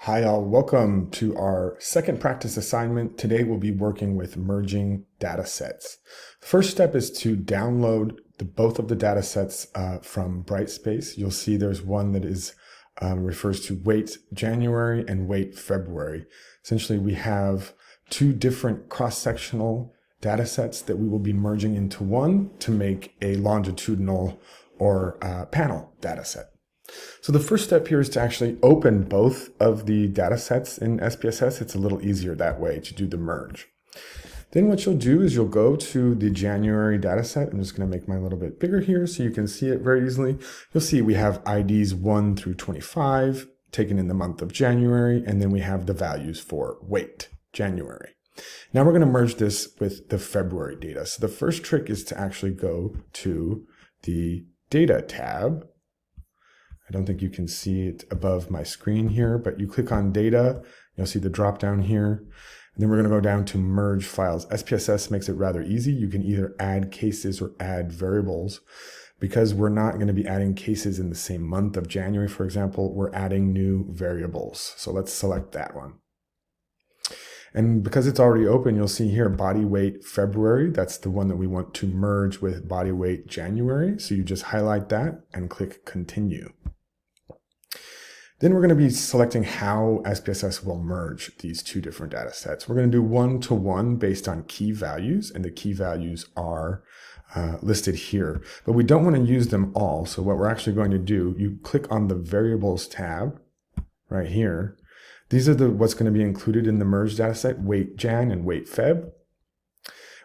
Hi all, welcome to our second practice assignment. Today we'll be working with merging data sets. The first step is to download both of the data sets from Brightspace. You'll see there's one that refers to weight January and weight February. Essentially, we have two different cross-sectional data sets that we will be merging into one to make a longitudinal or panel data set. So the first step here is to actually open both of the data sets in SPSS. It's a little easier that way to do the merge. Then what you'll do is you'll go to the January data set. I'm just going to make mine a little bit bigger here so you can see it very easily. You'll see we have IDs 1 through 25 taken in the month of January, and then we have the values for weight January. Now we're going to merge this with the February data. So the first trick is to actually go to the Data tab. I don't think you can see it above my screen here, but you click on Data, you'll see the drop down here. And then we're going to go down to Merge Files. SPSS makes it rather easy. You can either add cases or add variables. Because we're not going to be adding cases in the same month of January, for example, we're adding new variables. So let's select that one. And because it's already open, you'll see here body weight February. That's the one that we want to merge with body weight January. So you just highlight that and click Continue. Then we're going to be selecting how SPSS will merge these two different data sets. We're going to do one-to-one based on key values, and the key values are listed here. But we don't want to use them all. So what we're actually going to do, you click on the Variables tab right here. These are what's going to be included in the merged data set, weight Jan and weight Feb.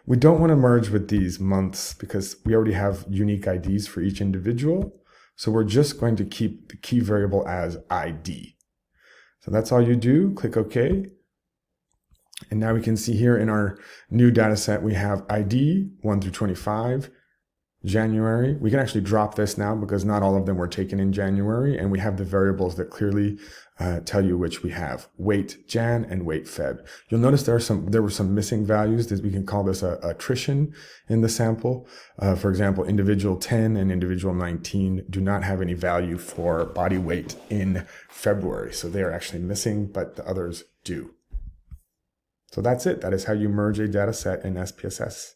We don't want to merge with these months because we already have unique IDs for each individual. So we're just going to keep the key variable as ID. So that's all you do. Click OK. And now we can see here in our new data set, we have ID 1 through 25, January. We can actually drop this now because not all of them were taken in January. And we have the variables that clearly tell you which we have, weight Jan and weight Feb. You'll notice there were some missing values that we can call this attrition in the sample. For example, individual 10 and individual 19 do not have any value for body weight in February. So they are actually missing, but the others do. So that's it. That is how you merge a data set in SPSS.